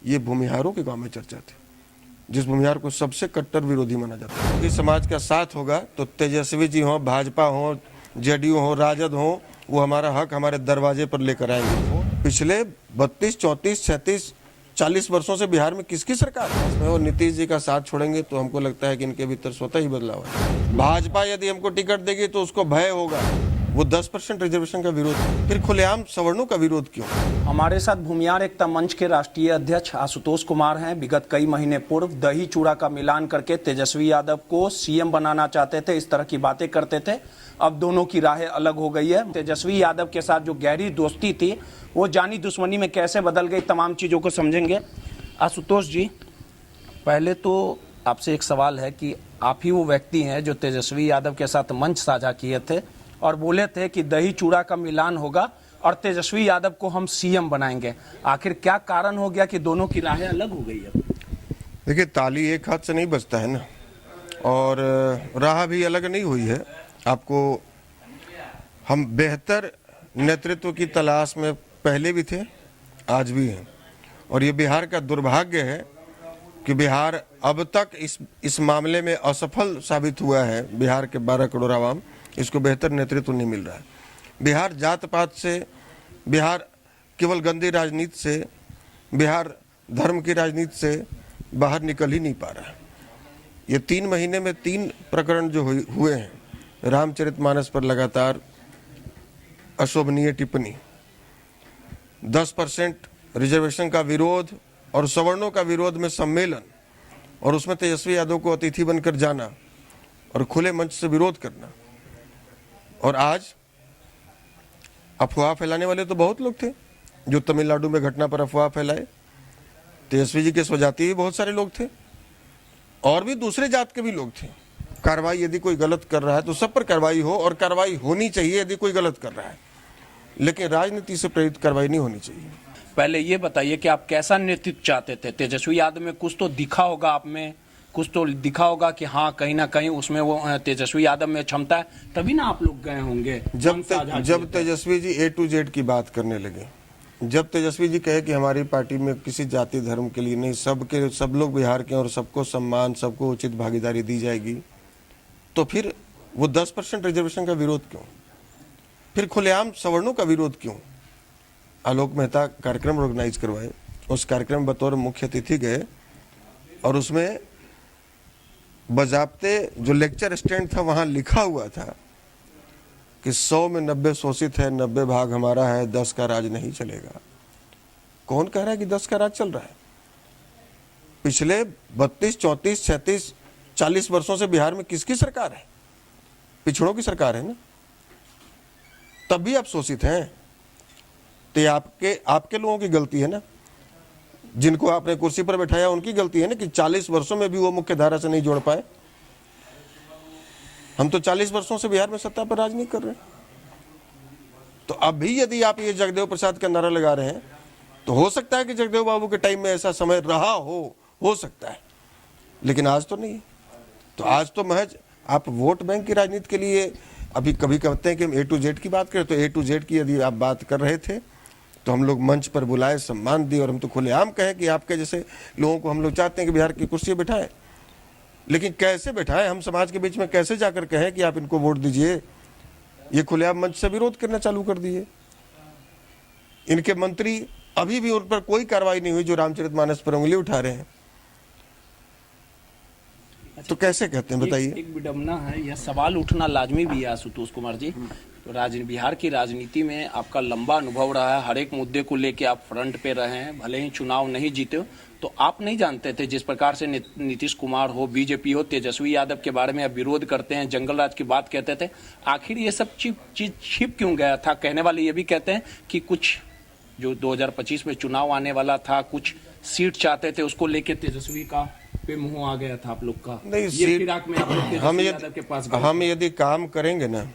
ये भूमिहारों के गांव में चर्चा थी, जिस भूमिहार को सबसे कट्टर विरोधी माना जाता है। यदि समाज का साथ होगा तो तेजस्वी जी हो, भाजपा हो, जेडीयू हो, राजद हो, वो हमारा हक हमारे दरवाजे पर लेकर आएंगे। पिछले 32, 34, 36, 40 वर्षों से बिहार में किसकी सरकार है? इसमें वो नीतीश जी का साथ छोड़ेंगे तो हमको लगता है कि इनके भीतर स्वतः ही बदलाव है। भाजपा यदि हमको टिकट देगी तो उसको भय होगा। वो 10% रिजर्वेशन का विरोध, फिर खुलेआम सवर्णों का विरोध क्यों? हमारे साथ भूमिहार एकता मंच के राष्ट्रीय अध्यक्ष आशुतोष कुमार हैं। विगत कई महीने पूर्व दही चूड़ा का मिलान करके तेजस्वी यादव को सीएम बनाना चाहते थे, इस तरह की बातें करते थे। अब दोनों की राहें अलग हो गई है। तेजस्वी यादव के साथ जो गहरी दोस्ती थी वो जानी दुश्मनी में कैसे बदल गई, तमाम चीज़ों को समझेंगे। आशुतोष जी, पहले तो आपसे एक सवाल है कि आप ही वो व्यक्ति हैं जो तेजस्वी यादव के साथ मंच साझा किए थे और बोले थे कि दही चूड़ा का मिलान होगा और तेजस्वी यादव को हम सीएम बनाएंगे। आखिर क्या कारण हो गया कि दोनों की राहें अलग हो गई है? देखिए, ताली एक हाथ से नहीं बजता है ना, और राह भी अलग नहीं हुई है। आपको हम बेहतर नेतृत्व की तलाश में पहले भी थे, आज भी हैं, और ये बिहार का दुर्भाग्य है कि बिहार अब तक इस मामले में असफल साबित हुआ है। बिहार के 12 करोड़ आवाम, इसको बेहतर नेतृत्व नहीं मिल रहा है। बिहार जात पात से, बिहार केवल गंदी राजनीति से, बिहार धर्म की राजनीति से बाहर निकल ही नहीं पा रहा है। ये 3 महीने में 3 प्रकरण जो हुए हैं, रामचरितमानस पर लगातार अशोभनीय टिप्पणी, 10% रिजर्वेशन का विरोध और सवर्णों का विरोध में सम्मेलन, और उसमें तेजस्वी यादव को अतिथि बनकर जाना और खुले मंच से विरोध करना। और आज अफवाह फैलाने वाले तो बहुत लोग थे जो तमिलनाडु में घटना पर अफवाह फैलाए। तेजस्वी जी के स्वजाति भी बहुत सारे लोग थे और भी दूसरे जात के भी लोग थे। कार्रवाई यदि कोई गलत कर रहा है तो सब पर कार्रवाई हो, और कार्रवाई होनी चाहिए यदि कोई गलत कर रहा है, लेकिन राजनीति से प्रेरित कार्रवाई नहीं होनी चाहिए। पहले ये बताइए कि आप कैसा नेतृत्व चाहते थे? तेजस्वी यादव में कुछ तो दिखा होगा, आप में कुछ तो दिखा होगा कि हाँ, कहीं ना कहीं उसमें वो तेजस्वी यादव में क्षमता है, तभी ना आप लोग गए होंगे। जब Tejashwi ji A to Z की बात करने लगे, जब तेजस्वी जी कहे कि हमारी पार्टी में किसी जाति धर्म के लिए नहीं, सब लोग बिहार के और सबको सम्मान, सबको उचित भागीदारी दी जाएगी, तो फिर वो 10% रिजर्वेशन का विरोध क्यों? फिर खुलेआम सवर्णों का विरोध क्यों? आलोक मेहता कार्यक्रम ऑर्गेनाइज करवाए, उस कार्यक्रम बतौर मुख्य अतिथि गए, और उसमें बजाबते जो लेक्चर स्टैंड था वहां लिखा हुआ था कि 100 में 90 शोषित है, 90 भाग हमारा है, 10 का राज नहीं चलेगा। कौन कह रहा है कि 10 का राज चल रहा है? पिछले 32, 34, 36, 40 वर्षों से बिहार में किसकी सरकार है? पिछड़ों की सरकार है ना, तब भी आप शोषित हैं। तो ये आपके लोगों की गलती है ना, जिनको आपने कुर्सी पर बैठाया उनकी गलती है ना कि 40 वर्षों में भी वो मुख्य धारा से नहीं जोड़ पाए। हम तो 40 वर्षों से बिहार में सत्ता पर राज नहीं कर रहे। तो अब भी यदि आप ये जगदेव प्रसाद का नारा लगा रहे हैं तो हो सकता है कि जगदेव बाबू के टाइम में ऐसा समय रहा हो सकता है, लेकिन आज तो नहीं। तो आज तो महज आप वोट बैंक की राजनीति के लिए, अभी कभी कहते हैं कि हम A to Z की बात करें, तो A to Z की यदि आप बात कर रहे थे तो हम लोग मंच पर बुलाए, सम्मान दिए, और हम तो खुलेआम कहें कि आपके जैसे लोगों को हम लोग चाहते हैं कि बिहार की कुर्सी बिठाएं। लेकिन कैसे बैठाएं? हम समाज के बीच में कैसे जाकर कहें कि आप इनको वोट दीजिए? ये खुलेआम मंच से विरोध करना चालू कर दिए। इनके मंत्री, अभी भी उन पर कोई कार्रवाई नहीं हुई जो रामचरितमानस पर उंगली उठा रहे हैं। तो कैसे कहते हैं बताइए? एक विडंबना है, यह सवाल उठना लाजमी भी है आशुतोष कुमार जी। तो बिहार की राजनीति में आपका लंबा अनुभव रहा है, हर एक मुद्दे को लेके आप फ्रंट पे रहे हैं, भले ही चुनाव नहीं जीते हो, तो आप नहीं जानते थे जिस प्रकार से नीतीश कुमार हो, बीजेपी हो, तेजस्वी यादव के बारे में आप विरोध करते हैं, जंगल राज की बात कहते थे। आखिर ये सब चीज छिप क्यों गया था? कहने वाले ये भी कहते हैं कि कुछ जो 2025 में चुनाव आने वाला था, कुछ सीट चाहते थे, उसको लेके तेजस्वी का पे मुंह आ गया था आप लोग का। नहीं, सीट हम यदि काम करेंगे ना,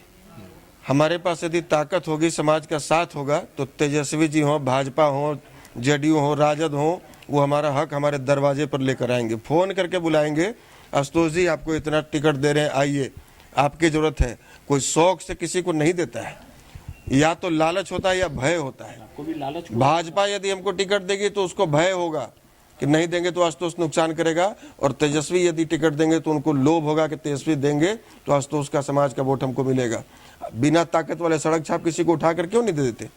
हमारे पास यदि ताकत होगी, समाज का साथ होगा, तो तेजस्वी जी हो, भाजपा हो, जेडीयू हो, राजद हो, वो हमारा हक हमारे दरवाजे पर लेकर आएंगे। फोन करके बुलाएंगे, आशुतोष जी आपको इतना टिकट दे रहे हैं, आइए, आपकी जरूरत है। कोई शौक से किसी को नहीं देता है, या तो लालच होता है या भय होता है। आपको भी लालच। भाजपा यदि हमको टिकट देगी तो उसको भय होगा, कि नहीं देंगे तो आशुतोष नुकसान करेगा, और तेजस्वी यदि टिकट देंगे तो उनको लोभ होगा कि तेजस्वी देंगे तो आशुतोष का समाज का वोट हमको मिलेगा। बिना ताकत वाले सड़क छाप किसी को उठाकर क्यों नहीं दे देते?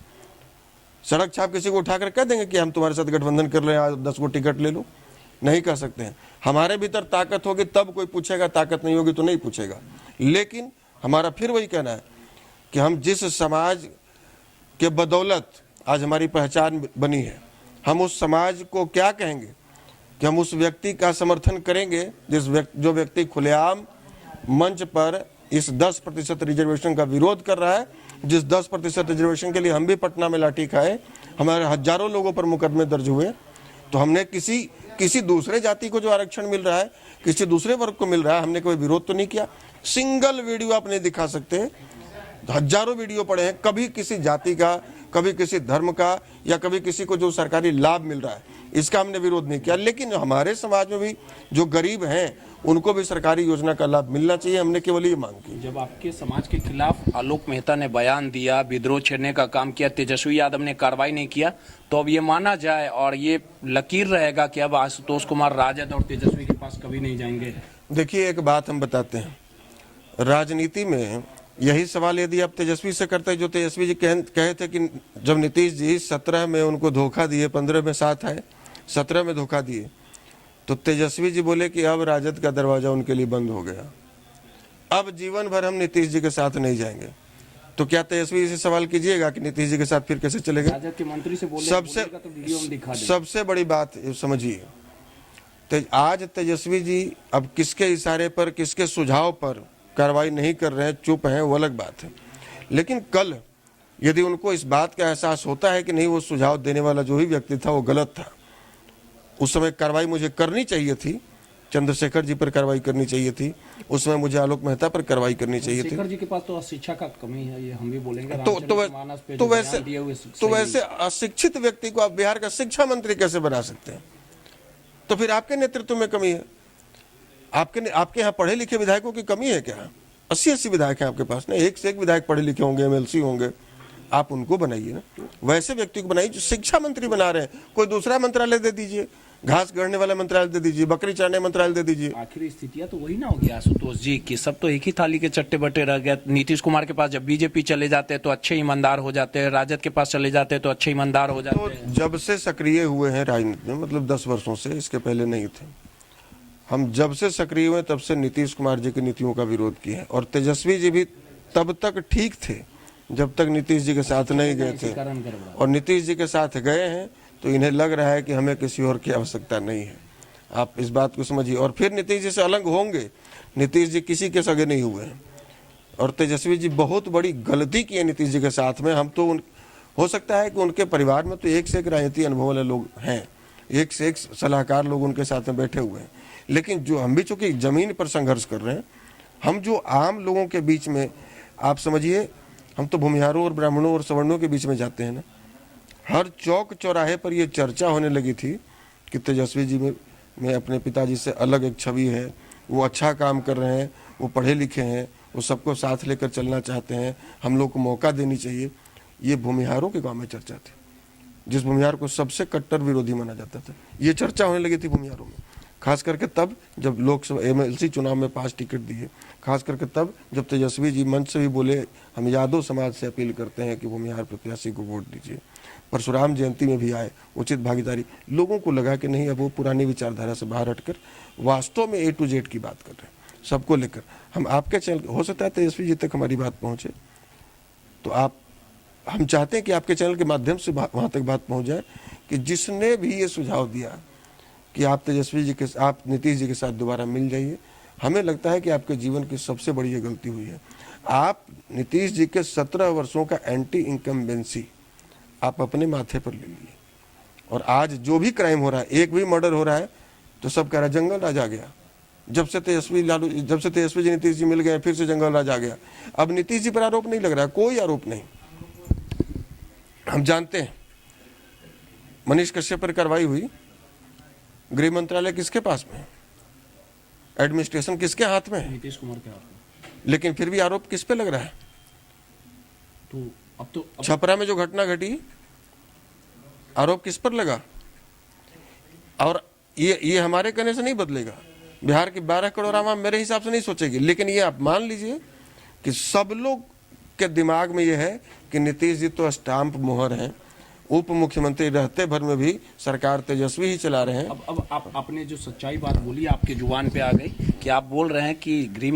सड़क छाप किसी को उठाकर कह देंगे कि हम तुम्हारे साथ गठबंधन कर रहे हैं, 10 को टिकट ले लो? नहीं कर सकते हैं। हमारे भीतर ताकत होगी तब कोई पूछेगा, ताकत नहीं होगी तो नहीं पूछेगा। लेकिन हमारा फिर वही कहना है कि हम जिस समाज के बदौलत आज हमारी पहचान बनी है, हम उस समाज को क्या कहेंगे कि हम उस व्यक्ति का समर्थन करेंगे जो व्यक्ति खुलेआम मंच पर इस 10% रिजर्वेशन का विरोध कर रहा है, जिस 10% रिजर्वेशन के लिए हम भी पटना में लाठी खाए, हमारे हजारों लोगों पर मुकदमे दर्ज हुए। तो हमने किसी दूसरे जाति को जो आरक्षण मिल रहा है, किसी दूसरे वर्ग को मिल रहा है, हमने कोई विरोध तो नहीं किया। सिंगल वीडियो आप नहीं दिखा सकते, हजारों वीडियो पड़े हैं, कभी किसी जाति का, कभी किसी धर्म का, या कभी किसी को जो सरकारी लाभ मिल रहा है, इसका हमने विरोध नहीं किया। लेकिन हमारे समाज में भी जो गरीब हैं उनको भी सरकारी योजना का लाभ मिलना चाहिए, हमने केवल ये मांग की। जब आपके समाज के खिलाफ आलोक मेहता ने बयान दिया, विद्रोह छेड़ने का काम किया, तेजस्वी यादव ने कार्रवाई नहीं किया, तो अब ये माना जाए और ये लकीर रहेगा कि अब आशुतोष कुमार राजद और तेजस्वी के पास कभी नहीं जाएंगे? देखिए, एक बात हम बताते हैं, राजनीति में यही सवाल यदि आप तेजस्वी से करते, जो तेजस्वी जी कहे थे कि जब नीतीश जी 17 में उनको धोखा दिए, 15 में साथ आए, 17 में धोखा दिए, तो तेजस्वी जी बोले कि अब राजद का दरवाजा उनके लिए बंद हो गया, अब जीवन भर हम नीतीश जी के साथ नहीं जाएंगे। तो क्या तेजस्वी जी से सवाल कीजिएगा कि नीतीश जी के साथ फिर कैसे चलेगा? राजद के मंत्री से सबसे बड़ी बात समझिए, आज तेजस्वी जी अब किसके इशारे पर, किसके सुझाव पर कार्रवाई नहीं कर रहे हैं, चुप हैं, वो अलग बात है। लेकिन कल यदि उनको इस बात का एहसास होता है कि नहीं, वो सुझाव देने वाला जो ही व्यक्ति था वो गलत था, उस समय कार्रवाई मुझे करनी चाहिए थी, चंद्रशेखर जी पर कार्रवाई करनी चाहिए थी, उस समय मुझे आलोक मेहता पर कार्रवाई करनी चाहिए थी। शेखर जी के पास तो शिक्षा का कमी है, ये हम भी बोलेंगे। तो वैसे अशिक्षित व्यक्ति को आप बिहार का शिक्षा मंत्री कैसे बना सकते हैं? तो फिर आपके नेतृत्व में कमी है। आपके यहाँ पढ़े लिखे विधायकों की कमी है क्या? 80 विधायक हैं आपके पास ना, एक से एक विधायक पढ़े लिखे होंगे, एमएलसी होंगे, आप उनको बनाइए ना, वैसे व्यक्ति को बनाइए जो शिक्षा मंत्री बना रहे हैं। कोई दूसरा मंत्रालय दे दीजिए, घास गढ़ने वाला मंत्रालय दे दीजिए, बकरी चारने मंत्रालय दे दीजिए। आखिर स्थितियां तो वही ना होगी आशुतोष जी कि सब तो एक ही थाली के चट्टे बट्टे रह गए। नीतीश कुमार के पास जब बीजेपी चले जाते हैं तो अच्छे ईमानदार हो जाते हैं, राजद के पास चले जाते हैं तो अच्छे ईमानदार हो जाते हैं। जब से सक्रिय हुए हैं राजनीति में, मतलब 10 वर्षों से, इसके पहले नहीं थे, हम जब से सक्रिय हुए तब से नीतीश कुमार जी की नीतियों का विरोध किया है। और तेजस्वी जी भी तब तक ठीक थे जब तक नीतीश जी के साथ नहीं गए थे, और नीतीश जी के साथ गए हैं तो इन्हें लग रहा है कि हमें किसी और की आवश्यकता नहीं है। आप इस बात को समझिए। और फिर नीतीश जी से अलग होंगे। नीतीश जी किसी के सगे नहीं हुए हैं, और तेजस्वी जी बहुत बड़ी गलती की है नीतीश जी के साथ में। हम तो हो सकता है कि उनके परिवार में तो एक से एक राजनीति अनुभव वाले लोग हैं, एक से एक सलाहकार लोग उनके साथ में बैठे हुए हैं, लेकिन जो हम भी चूंकि जमीन पर संघर्ष कर रहे हैं, हम जो आम लोगों के बीच में, आप समझिए, हम तो भूमिहारों और ब्राह्मणों और सवर्णों के बीच में जाते हैं ना। हर चौक चौराहे पर ये चर्चा होने लगी थी कि तेजस्वी जी में अपने पिताजी से अलग एक छवि है, वो अच्छा काम कर रहे हैं, वो पढ़े लिखे हैं, वो सबको साथ लेकर चलना चाहते हैं, हम लोग को मौका देनी चाहिए। ये भूमिहारों के गांव में चर्चा थी, जिस भूमिहार को सबसे कट्टर विरोधी माना जाता था। ये चर्चा होने लगी थी भूमिहारों में, खास करके तब जब लोकसभा एमएलसी चुनाव में 5 टिकट दिए, खास करके तब जब तेजस्वी जी मंच से भी बोले हम यादव समाज से अपील करते हैं कि भूमिहार प्रत्याशी को वोट दीजिए। परशुराम जयंती में भी आए, उचित भागीदारी। लोगों को लगा कि नहीं, अब वो पुरानी विचारधारा से बाहर हटकर वास्तव में A to Z की बात कर रहे हैं, सबको लेकर। हम आपके चैनल, हो सकता है तेजस्वी जी तक हमारी बात पहुँचे, तो हम चाहते हैं कि आपके चैनल के माध्यम से वहाँ तक बात पहुँच जाए कि जिसने भी ये सुझाव दिया कि आप तेजस्वी जी के, आप नीतीश जी के साथ दोबारा मिल जाइए, हमें लगता है कि आपके जीवन की सबसे बड़ी ये गलती हुई है। आप नीतीश जी के 17 वर्षों का एंटी इनकम्बेंसी आप अपने माथे पर ले लिए, और आज जो भी क्राइम हो रहा है, एक भी मर्डर हो रहा है तो सब कह रहा है जंगल राज आ गया। जब से तेजस्वी जी नीतीश जी मिल गए, फिर से जंगल राज आ गया। अब नीतीश जी पर आरोप नहीं लग रहा है, कोई आरोप नहीं। हम जानते हैं मनीष कश्यप पर कार्रवाई हुई, गृह मंत्रालय किसके पास में, एडमिनिस्ट्रेशन किसके हाथ में है? नीतीश कुमार के हाथ में। लेकिन फिर भी आरोप किस पे लग रहा है? तो अब छपरा में जो घटना घटी, आरोप किस पर लगा? और ये हमारे कहने से नहीं बदलेगा। बिहार की 12 करोड़ आवाम मेरे हिसाब से नहीं सोचेगी, लेकिन ये आप मान लीजिए कि सब लोग के दिमाग में ये है कि नीतीश जी तो स्टाम्प मोहर हैं, उप मुख्यमंत्री रहते भर में भी सरकार तेजस्वी ही चला रहे हैं। अब आप आपने जो सच्चाई बात बोली आपके जुबान पे आ गई कि आप बोल रहे हैं कि गृह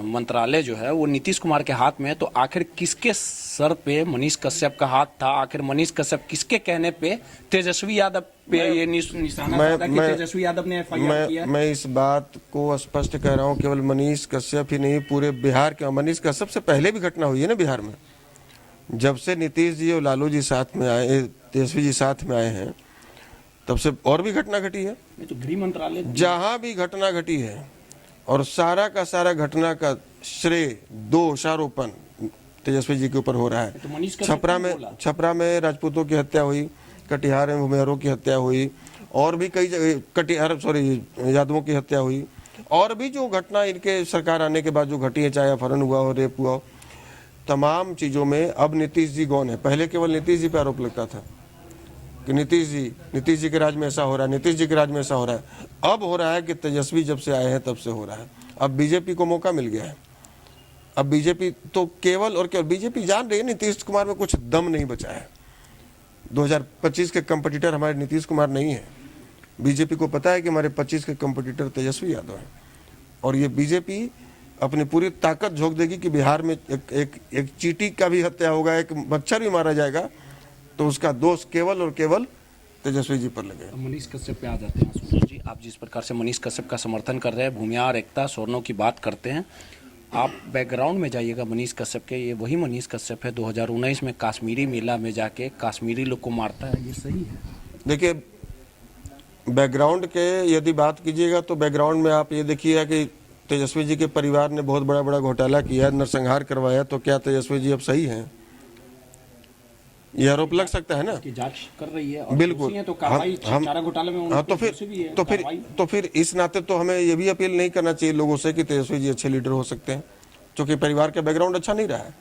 मंत्रालय जो है वो नीतीश कुमार के हाथ में है, तो आखिर किसके सर पे मनीष कश्यप का हाथ था? आखिर मनीष कश्यप किसके कहने पे तेजस्वी यादव पे ये निशाना साधा कि तेजस्वी यादव ने FIR किया? मैं इस बात को स्पष्ट कह रहा हूँ, केवल मनीष कश्यप ही नहीं, पूरे बिहार के। मनीष कश्यप से पहले भी घटना हुई है ना बिहार में, जब से नीतीश जी और लालू जी साथ में आए, तेजस्वी जी साथ में आए हैं, तब से और भी घटना घटी है। तो गृह मंत्रालय जहां भी घटना घटी है और सारा का सारा घटना का श्रेय, दोषारोपण तेजस्वी जी के ऊपर हो रहा है। तो छपरा में राजपूतों की हत्या हुई, कटिहार में भूमिहारों की हत्या हुई, और भी कई जगह यादवों की हत्या हुई, और भी जो घटना इनके सरकार आने के बाद जो घटी है, चाहे अपहरण हुआ हो, रेप हुआ हो, तमाम चीज़ों में अब नीतीश जी गौन है। पहले केवल नीतीश जी पे आरोप लगता था कि नीतीश जी के राज में ऐसा हो रहा है, नीतीश जी के राज में ऐसा हो रहा है। अब हो रहा है कि तेजस्वी जब से आए हैं तब से हो रहा है। अब बीजेपी को मौका मिल गया है। अब बीजेपी तो केवल और केवल बीजेपी जान रही है नीतीश कुमार में कुछ दम नहीं बचा है। 2025 के कंपटीटर हमारे नीतीश कुमार नहीं है। बीजेपी को पता है कि हमारे 25 के कंपटीटर तेजस्वी यादव हैं, और ये बीजेपी अपनी पूरी ताकत झोंक देगी कि बिहार में एक चींटी का भी हत्या होगा, एक मच्छर भी मारा जाएगा, तो उसका दोष केवल और केवल तेजस्वी जी पर लगेगा। मनीष कश्यप पे आ जाते हैं आशुतोष जी। आप जिस प्रकार से मनीष कश्यप का समर्थन कर रहे हैं, भूमिहार, एकता, स्वर्णों की बात करते हैं, आप बैकग्राउंड में जाइएगा मनीष कश्यप के। ये वही मनीष कश्यप है 2019 में कश्मीरी मेला में जाके कश्मीरी लोग को मारता है, ये सही है? देखिए, बैकग्राउंड के यदि बात कीजिएगा तो बैकग्राउंड में आप ये देखिए कि तेजस्वी जी के परिवार ने बहुत बड़ा बड़ा घोटाला किया, नरसंहार करवाया, तो क्या तेजस्वी जी अब सही हैं? ये आरोप लग सकता है ना कि जांच कर रही है और बिल्कुल है, तो कार्रवाई चारा घोटाले में हाँ, तो फिर इस नाते तो हमें ये भी अपील नहीं करना चाहिए लोगों से कि तेजस्वी जी अच्छे लीडर हो सकते हैं, क्योंकि परिवार का बैकग्राउंड अच्छा नहीं रहा है।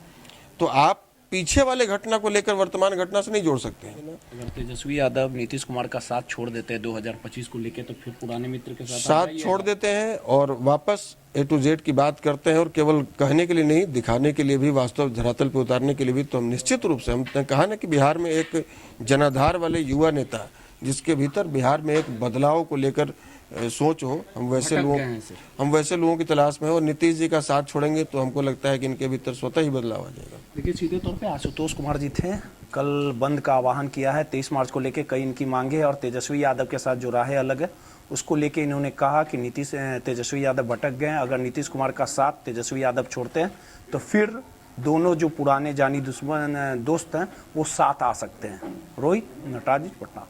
तो आप पीछे वाले घटना को लेकर वर्तमान घटना से नहीं जोड़ सकते हैं। अगर तेजस्वी यादव नीतीश कुमार का साथ छोड़ देते हैं 2025 को लेकर, तो फिर पुराने मित्र के साथ छोड़ देते हैं और वापस A to Z की बात करते हैं, और केवल कहने के लिए नहीं, दिखाने के लिए भी, वास्तव धरातल पे उतारने के लिए भी, तो हम निश्चित रूप से, हमने कहा ना कि बिहार में एक जनाधार वाले युवा नेता, जिसके भीतर बिहार में एक बदलाव को लेकर सोच हो, हम वैसे लोगों की तलाश में हो। और नीतीश जी का साथ छोड़ेंगे तो हमको लगता है कि इनके भीतर स्वतः ही बदलाव आ जाएगा। देखिए, सीधे तौर पे आशुतोष कुमार जी थे, कल बंद का आह्वान किया है 23 मार्च को लेके, कई इनकी मांगे, और तेजस्वी यादव के साथ जो राहें अलग है उसको लेके इन्होंने कहा कि तेजस्वी यादव भटक गए हैं। अगर नीतीश कुमार का साथ तेजस्वी यादव छोड़ते हैं तो फिर दोनों जो पुराने जानी दुश्मन दोस्त हैं वो साथ आ सकते हैं। रोहित, नटराज, पटना।